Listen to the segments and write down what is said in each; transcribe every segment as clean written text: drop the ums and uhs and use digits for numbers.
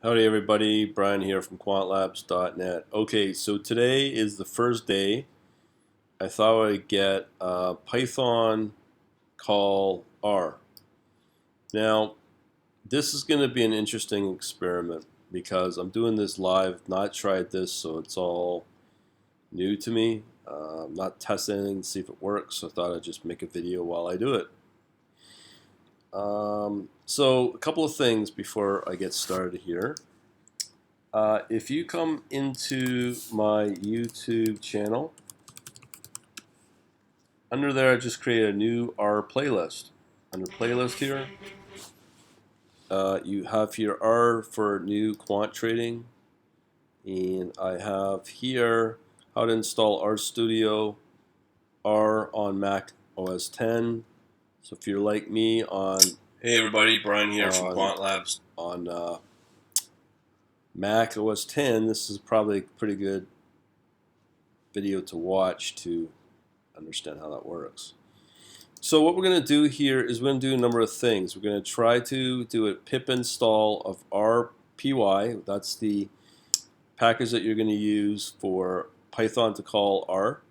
Howdy everybody, Brian here from quantlabs.net. Okay, so today is the first day. I thought I'd get Python call R. Now, this is going to be an interesting experiment because I'm doing this live, not tried this, so it's all new to me. I'm not testing anything to see if it works, so I thought I'd just make a video while I do it. So a couple of things before I get started here. If you come into my YouTube channel, under there I just create a new R playlist. Under playlist here, you have here R for new quant trading, and I have here how to install RStudio R on Mac OS 10. So if you're like me on Hey everybody, Brian here from Quant Labs. On Mac OS 10, this is probably a pretty good video to watch to understand how that works. So what we're going to do here is we're going to do a number of things. We're going to try to do a pip install of RPY. That's the package that you're going to use for Python to call R.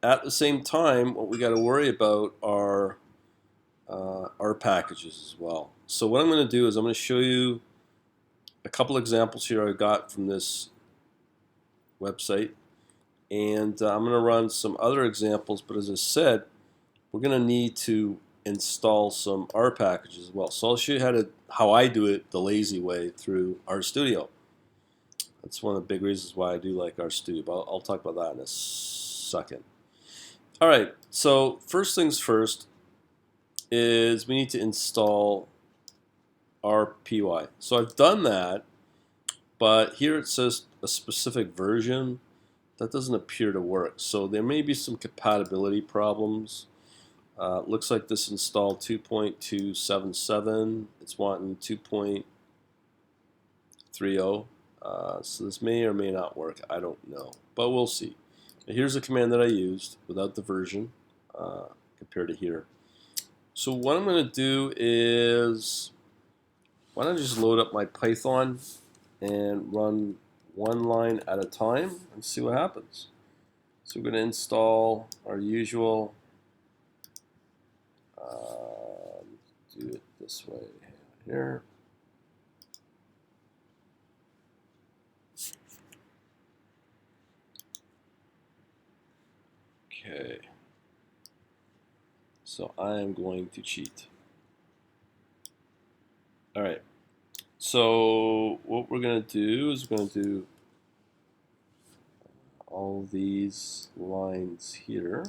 At the same time, what we got to worry about are R packages as well. So what I'm going to do is I'm going to show you a couple examples here I got from this website, and I'm going to run some other examples, but as I said, we're going to need to install some R packages as well. So I'll show you how I do it the lazy way through RStudio. That's one of the big reasons why I do like RStudio, but I'll talk about that in a second. All right, so first things first is we need to install RPY. So I've done that, but here it says a specific version. That doesn't appear to work. So there may be some compatibility problems. Looks like this installed 2.277. It's wanting 2.30. So this may or may not work. I don't know, but we'll see. Now here's the command that I used without the version compared to here. So what I'm going to do is, why don't I just load up my Python and run one line at a time and see what happens. So we're going to install our usual. Do it this way here. Okay. So I am going to cheat. All right. So what we're going to do is we're going to do all these lines here.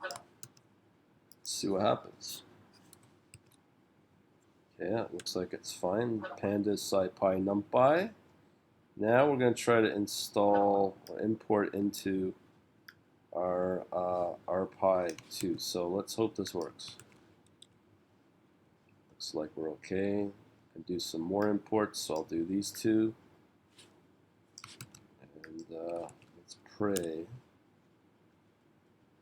Let's see what happens. Okay, it looks like it's fine. Pandas, SciPy, NumPy. Now we're going to try to install or import into our RPy2. So let's hope this works. Looks like we're okay. And do some more imports. So I'll do these two. And let's pray.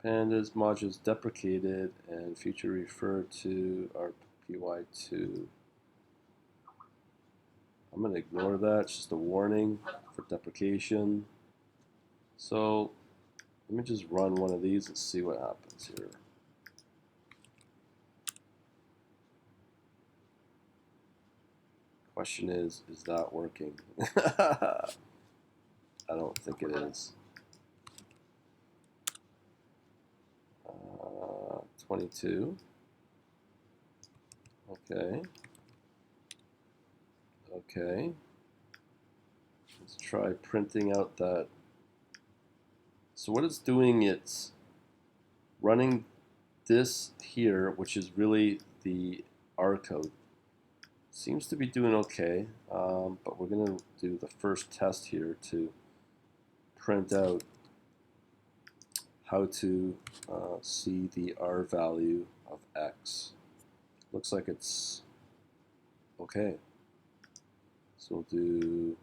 Pandas modules deprecated and future referred to RPy2. I'm going to ignore that. It's just a warning for deprecation. So let me just run one of these and see what happens here. Question is that working? I don't think it is. 22. Okay. Okay. Let's try printing out that. So what it's doing, it's running this here, which is really the R code. Seems to be doing okay, but we're going to do the first test here to print out how to see the R value of X. Looks like it's okay. So we'll do,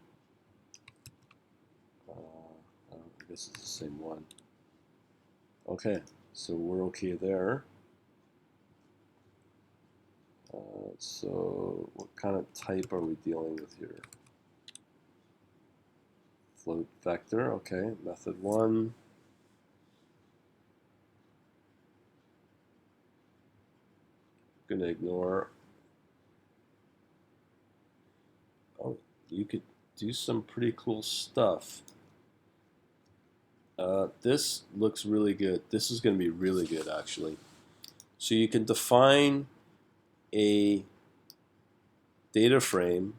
I guess it's the same one. Okay, so we're okay there. So what kind of type are we dealing with here? Float vector, okay. Method 1. Going to ignore. Oh, you could do some pretty cool stuff. This looks really good. This is going to be really good, actually. So you can define a data frame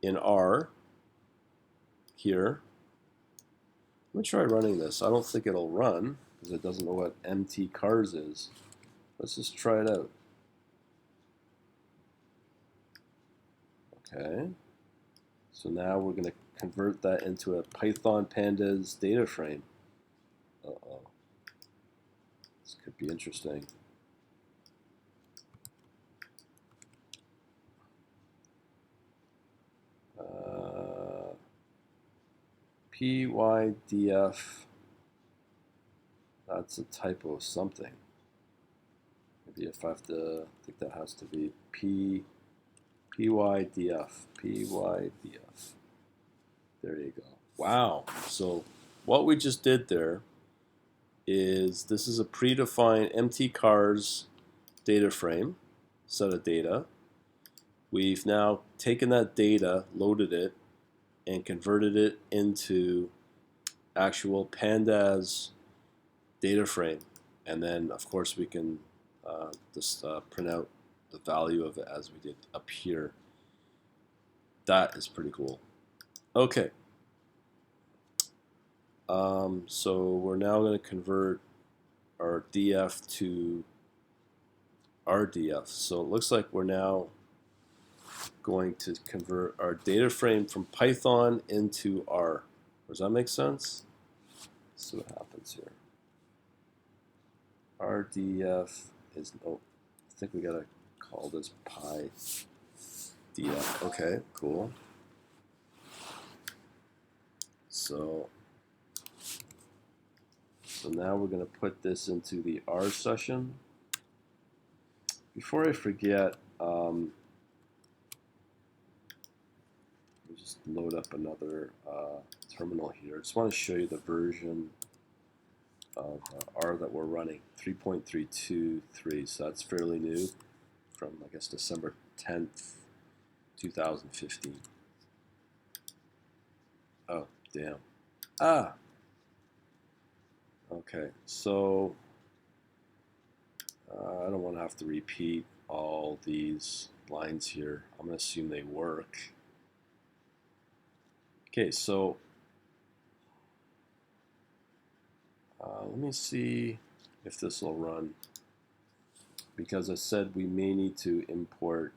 in R here. Let me try running this. I don't think it'll run because it doesn't know what MT cars is. Let's just try it out. Okay. So now we're going to convert that into a Python pandas data frame. Uh-oh. This could be interesting. PYDF. That's a typo of something. Maybe if I have to, I think that has to be PYDF. PYDF. There you go. Wow. So what we just did there is this is a predefined MT cars data frame, set of data. We've now taken that data, loaded it, and converted it into actual pandas data frame. And then, of course, we can just print out the value of it as we did up here. That is pretty cool. Okay. So we're now going to convert our DF to RDF. So it looks like we're now going to convert our data frame from Python into R. Does that make sense? Let's see what happens here. RDF is, oh, I think we gotta call this PyDF. Okay, cool. So now we're gonna put this into the R session. Before I forget, let me just load up another terminal here. I just want to show you the version of R that we're running, 3.323. So that's fairly new, from I guess December 10th, 2015. Oh, damn. Ah. Okay, so I don't want to have to repeat all these lines here. I'm going to assume they work. Okay, so let me see if this will run, because I said we may need to import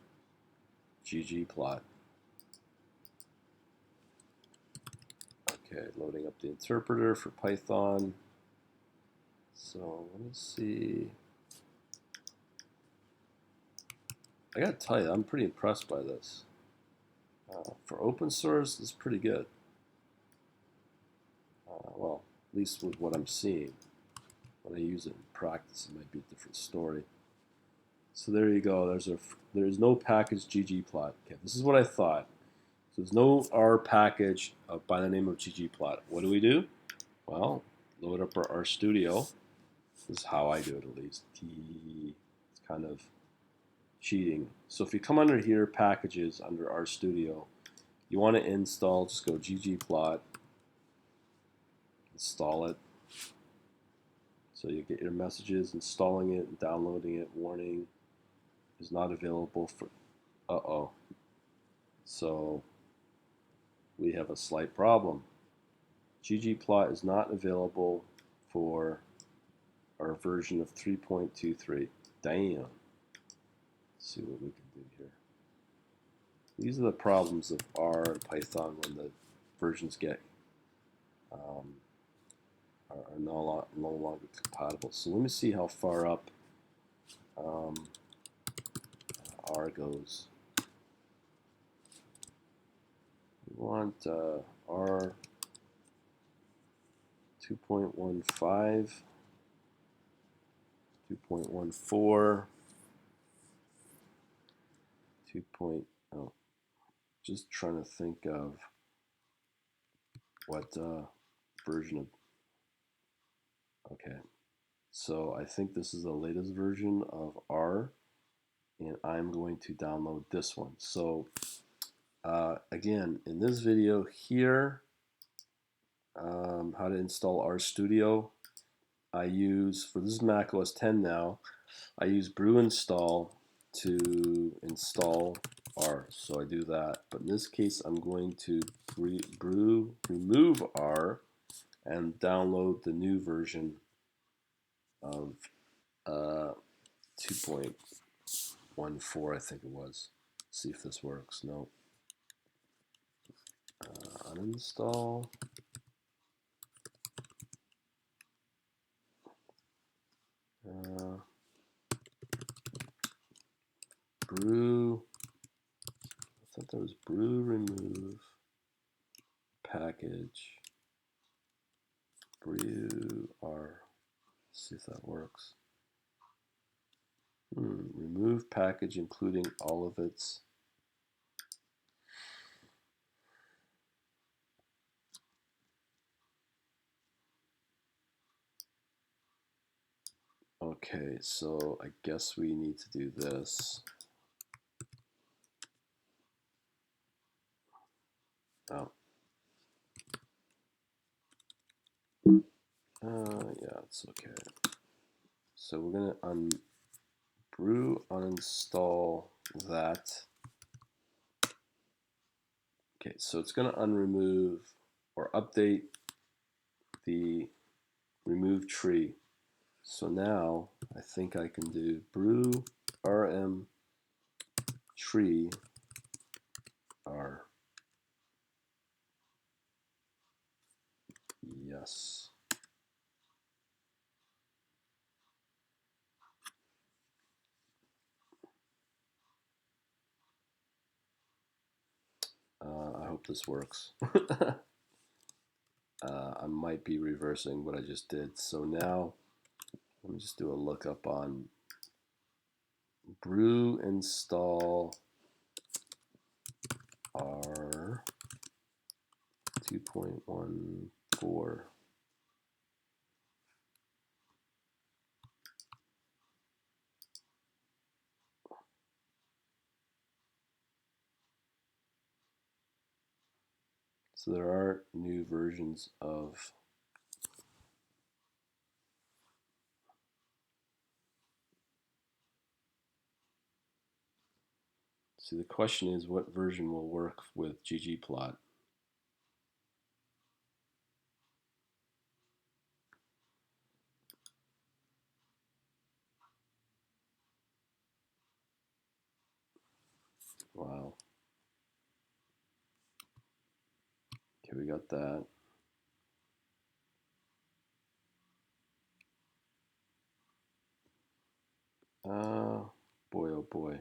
ggplot. Okay, loading up the interpreter for Python. So let me see. I gotta tell you, I'm pretty impressed by this. For open source, it's pretty good. Well, at least with what I'm seeing. When I use it in practice, it might be a different story. So there you go. There's no package ggplot. Okay, this is what I thought. So there's no R package by the name of ggplot. What do? Well, load up our RStudio. This is how I do it, at least. It's kind of cheating. So if you come under here, packages, under RStudio, you want to install, just go ggplot, install it. So you get your messages, installing it and downloading it. Warning is not available for, uh-oh. So we have a slight problem. ggplot is not available for our version of 3.23. Damn. Let's see what we can do here. These are the problems of R and Python when the versions get are no longer compatible. So let me see how far up R goes. We want R 2.15, 2.14, 2. Oh, just trying to think of what version of. Okay, so I think this is the latest version of R, and I'm going to download this one. So again, in this video here, how to install RStudio, I use, for this is Mac OS 10 now, I use brew install to install R. So I do that. But in this case, I'm going to brew remove R and download the new version of 2.14, I think it was. See if this works. No. Uninstall. Brew. I thought that was brew remove package brew R. See if that works. Remove package including all of its. Okay, so I guess we need to do this. Oh. Yeah, it's okay. So we're gonna brew uninstall that. Okay, so it's gonna unremove or update the remove tree. So now I think I can do brew rm tree r. Yes. I hope this works. I might be reversing what I just did. So now let me just do a lookup on brew install R 2.14. So there are new versions of See, the question is what version will work with ggplot? Wow. Okay, we got that. Boy, oh boy.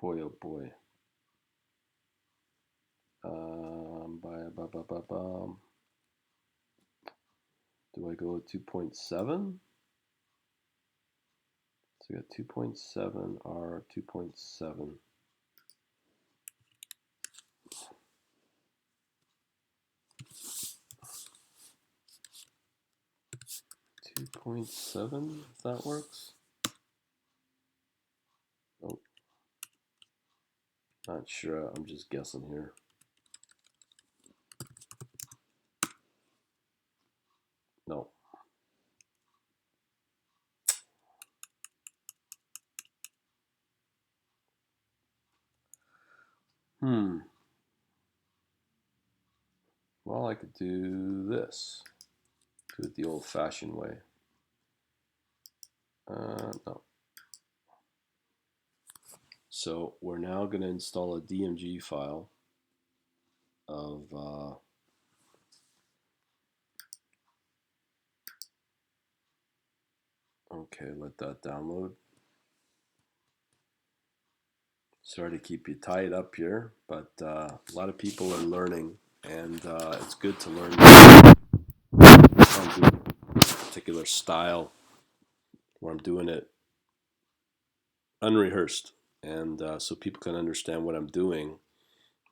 Boy, oh boy. Do I go 2.7? So we got 2.7 R 2.7. 2.7, if that works. Oh, not sure. I'm just guessing here. No. Well, I could do this. Do it the old-fashioned way. No. So we're now going to install a DMG file of okay, let that download. Sorry to keep you tied up here, but a lot of people are learning, and it's good to learn how to particular style where I'm doing it unrehearsed, and so people can understand what I'm doing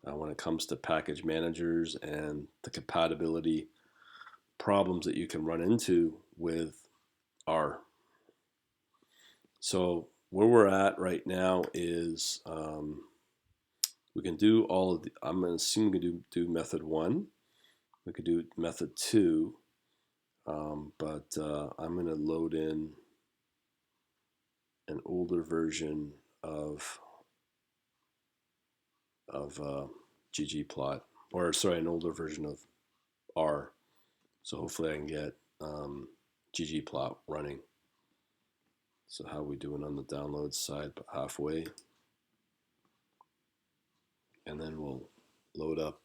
when it comes to package managers and the compatibility problems that you can run into with R. So where we're at right now is we can do all of the, I'm going to assume we can do method 1. We could do method 2, but I'm going to load in an older version of ggplot, or sorry, an older version of R. So hopefully I can get ggplot running. So how are we doing on the download side? But halfway. And then we'll load up.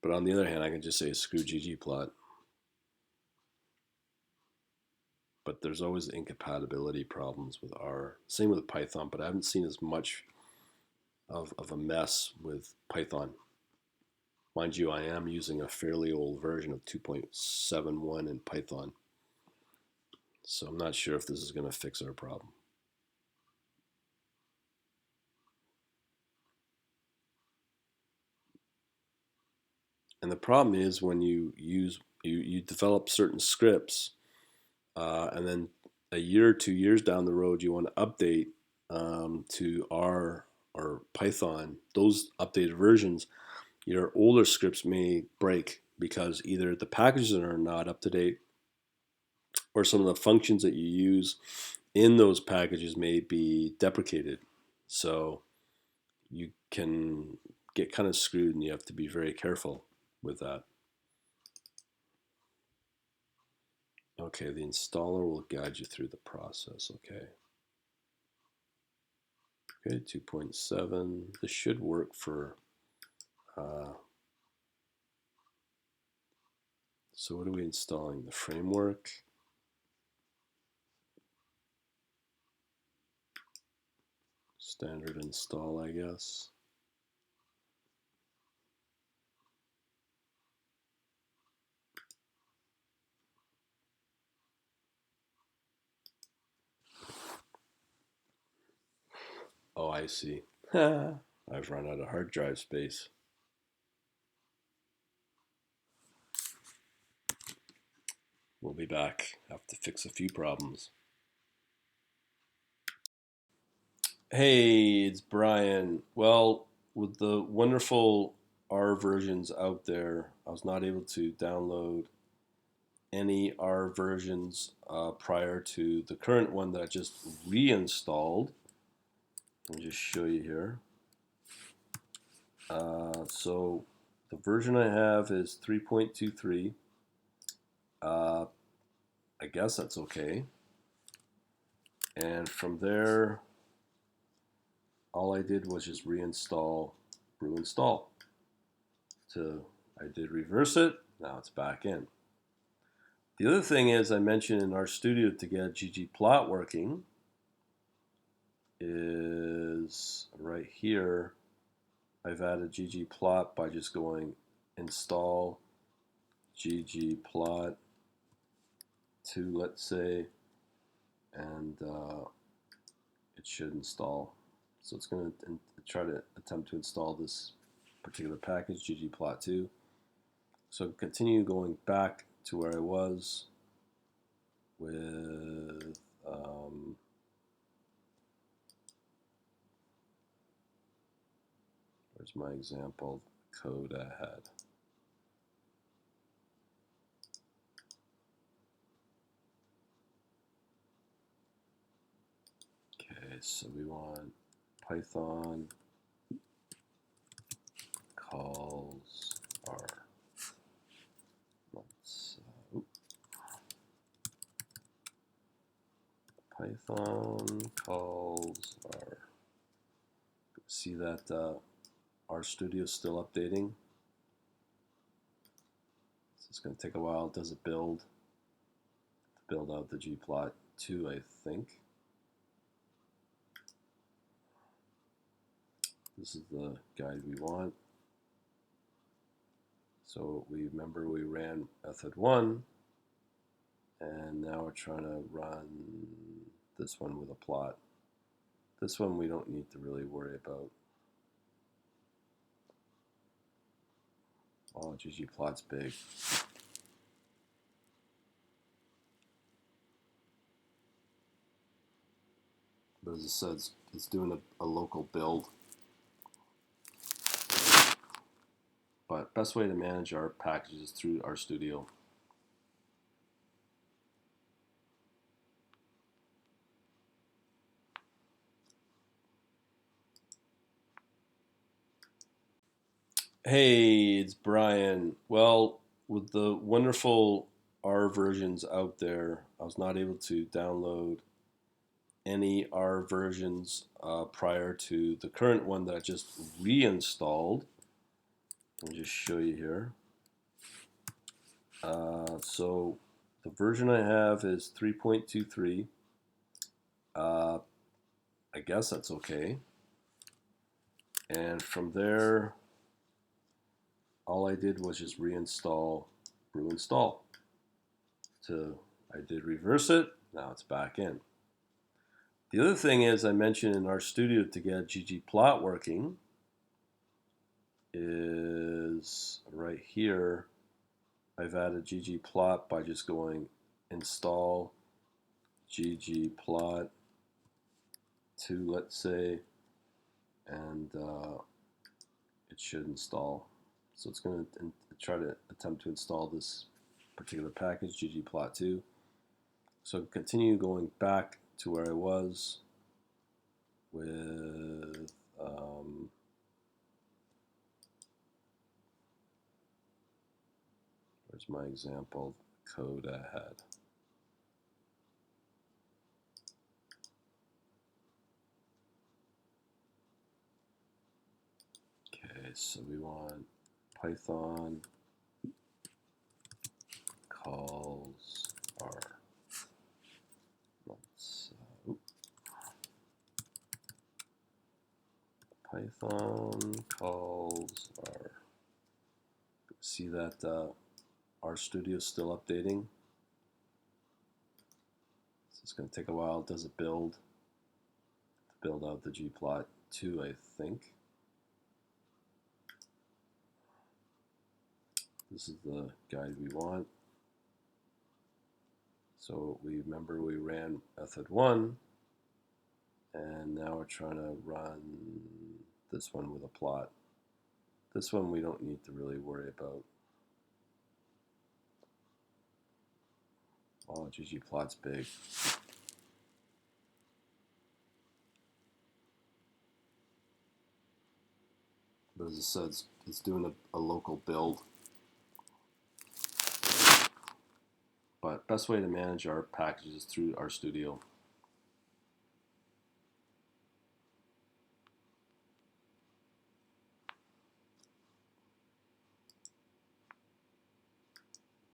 But on the other hand, I can just say screw ggplot. But there's always incompatibility problems with R. Same with Python, but I haven't seen as much of a mess with Python. Mind you, I am using a fairly old version of 2.71 in Python. So I'm not sure if this is going to fix our problem. And the problem is when you develop certain scripts, and then a year or 2 years down the road, you want to update to R or Python. Those updated versions, your older scripts may break because either the packages are not up to date, or some of the functions that you use in those packages may be deprecated. So you can get kind of screwed, and you have to be very careful with that. Okay, the installer will guide you through the process. Okay. Okay, 2.7. This should work for. So what are we installing? The framework. Standard install, I guess. Oh, I see. I've run out of hard drive space. We'll be back. Have to fix a few problems. Hey, it's Brian. Well, with the wonderful R versions out there, I was not able to download any R versions prior to the current one that I just reinstalled. Let me just show you here. So the version I have is 3.23. I guess that's okay. And from there, all I did was just reinstall brew install. So I did reverse it. Now it's back in. The other thing is I mentioned in RStudio to get ggplot working is right here. I've added ggplot by just going install ggplot 2, let's say, and it should install. So it's going to try to attempt to install this particular package, ggplot2. So continue going back to where I was with where's my example code I had? Okay, so we want Python calls R. Let's Python calls R. See that RStudio is still updating. So it's going to take a while. It does a build out the ggplot2, I think. This is the guide we want. So we remember we ran method 1, and now we're trying to run this one with a plot. This one we don't need to really worry about. Oh, ggplot's big. But as it says, it's doing a local build. But best way to manage our packages is through RStudio. Hey, it's Brian. Well, with the wonderful R versions out there, I was not able to download any R versions prior to the current one that I just reinstalled. Let me just show you here. So the version I have is 3.23. I guess that's okay. And from there, all I did was just reinstall brew install. So I did reverse it. Now it's back in. The other thing is I mentioned in RStudio to get ggplot working is right here. I've added ggplot by just going install ggplot 2, let's say, and it should install. So it's going to try to attempt to install this particular package, ggplot 2. So continue going back to where I was with where's my example code I had? Okay, so we want Python calls R. Let's Python calls R. See that RStudio is still updating. So it's going to take a while. It does a build to build out the gplot 2, I think. This is the guide we want. So we remember we ran method 1, and now we're trying to run this one with a plot. This one we don't need to really worry about. Oh, ggplot's big. But as it says, it's doing a local build. But best way to manage our packages is through RStudio.